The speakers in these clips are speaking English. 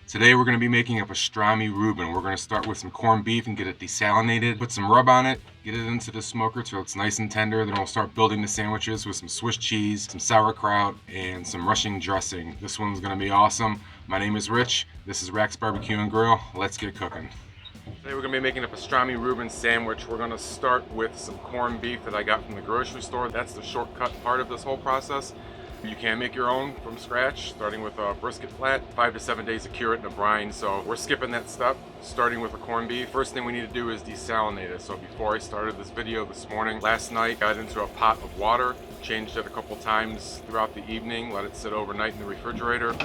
Today we're going to be making a Pastrami Ruben. We're going to start with some corned beef and get it desalinated, put some rub on it, get it into the smoker till it's nice and tender. Then we'll start building the sandwiches with some Swiss cheese, some sauerkraut, and some Russian dressing. This one's going to be awesome. My name is Rich. This is RACZ Barbecue and Grill. Let's get cooking. Today we're going to be making a Pastrami Ruben sandwich. We're going to start with some corned beef that I got from the grocery store. That's the shortcut part of this whole process. You can make your own from scratch, starting with a brisket flat, 5 to 7 days to cure it in a brine. So we're skipping that step, starting with the corned beef. First thing we need to do is desalinate it. So before I started this video this morning, last night, got it into a pot of water, changed it a couple times throughout the evening, let it sit overnight in the refrigerator,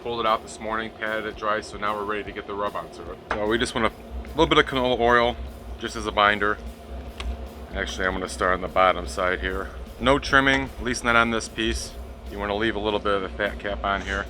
pulled it out this morning, patted it dry, so now we're ready to get the rub onto it. So we just want a little bit of canola oil, just as a binder. Actually, I'm gonna start on the bottom side here. No trimming, at least not on this piece. You want to leave a little bit of the fat cap on here.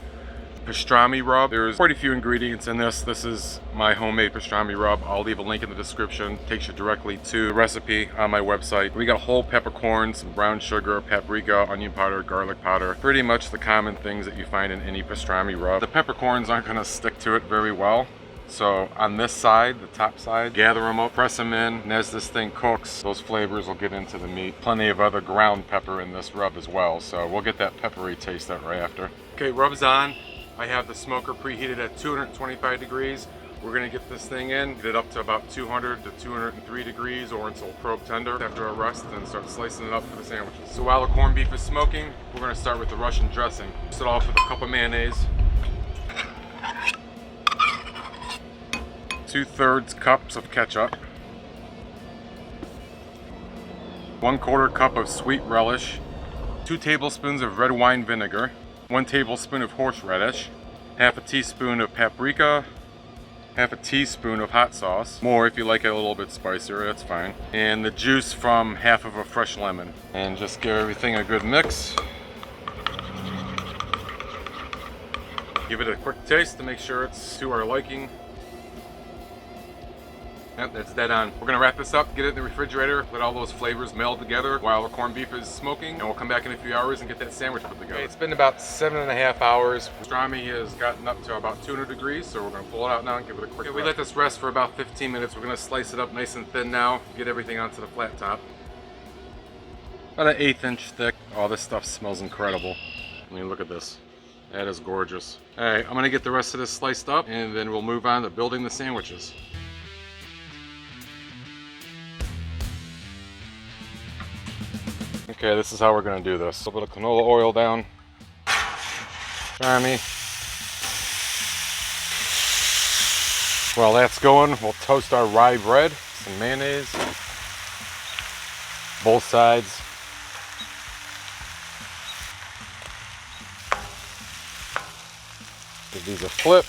Pastrami Rub. There's quite a few ingredients in this. This is my homemade Pastrami Rub. I'll leave a link in the description. It takes you directly to the recipe on my website. We got whole peppercorns, some brown sugar, paprika, onion powder, garlic powder. Pretty much the common things that you find in any Pastrami Rub. The peppercorns aren't going to stick to it very well. So on this side, the top side, gather them up, press them in, and as this thing cooks, those flavors will get into the meat. Plenty of other ground pepper in this rub as well, so we'll get that peppery taste out right after. Okay, rub's on. I have the smoker preheated at 225 degrees. We're gonna get this thing in, get it up to about 200 to 203 degrees or until probe tender after a rest, and start slicing it up for the sandwiches. So while the corned beef is smoking, we're gonna start with the Russian dressing. Start off with a cup of mayonnaise. 2/3 cups of ketchup, 1/4 cup of sweet relish, 2 tablespoons of red wine vinegar, 1 tablespoon of horseradish, half a teaspoon of paprika, half a teaspoon of hot sauce, more if you like it a little bit spicier, that's fine, and the juice from half of a fresh lemon. And just give everything a good mix. Give it a quick taste to make sure it's to our liking. Yep, that's dead on. We're gonna wrap this up, get it in the refrigerator, let all those flavors meld together while the corned beef is smoking, and we'll come back in a few hours and get that sandwich put together. Okay, it's been about 7.5 hours. Pastrami has gotten up to about 200 degrees, so we're gonna pull it out now and give it a quick rub. We let this rest for about 15 minutes. We're gonna slice it up nice and thin now, get everything onto the flat top. About an 1/8 inch thick. Oh, this stuff smells incredible. I mean, look at this. That is gorgeous. All right, I'm gonna get the rest of this sliced up, and then we'll move on to building the sandwiches. Okay, this is how we're going to do this. A little bit of canola oil down. Pastrami. While that's going, we'll toast our rye bread, some mayonnaise, both sides. Give these a flip.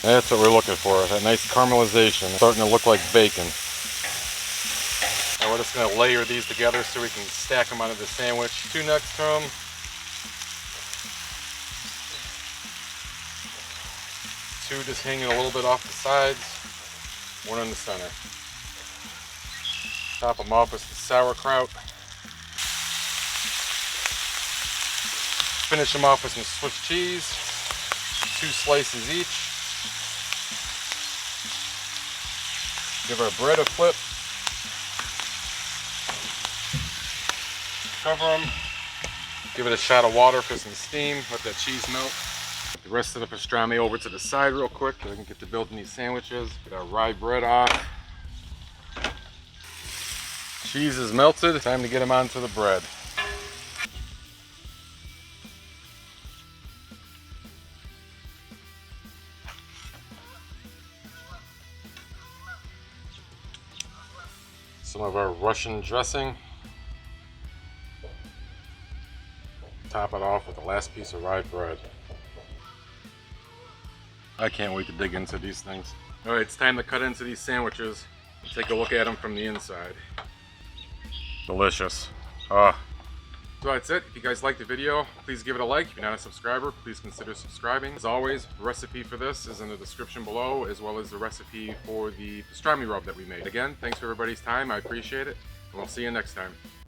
That's what we're looking for, that nice caramelization. Starting to look like bacon. We're just going to layer these together so we can stack them onto the sandwich. 2 next to them. 2 just hanging a little bit off the sides. 1 in the center. Top them off with the sauerkraut. Finish them off with some Swiss cheese. 2 slices each. Give our bread a flip. Cover them, give it a shot of water for some steam, let that cheese melt. Put the rest of the pastrami over to the side real quick so we can get to building these sandwiches. Get our rye bread off. Cheese is melted, time to get them onto the bread. Some of our Russian dressing. Top it off with the last piece of rye bread. I can't wait to dig into these things. All right, it's time to cut into these sandwiches. Take a look at them from the inside. Delicious. So that's it. If you guys liked the video, please give it a like. If you're not a subscriber, please consider subscribing. As always, the recipe for this is in the description below, as well as the recipe for the pastrami rub that we made. Again, thanks for everybody's time. I appreciate it, and we'll see you next time.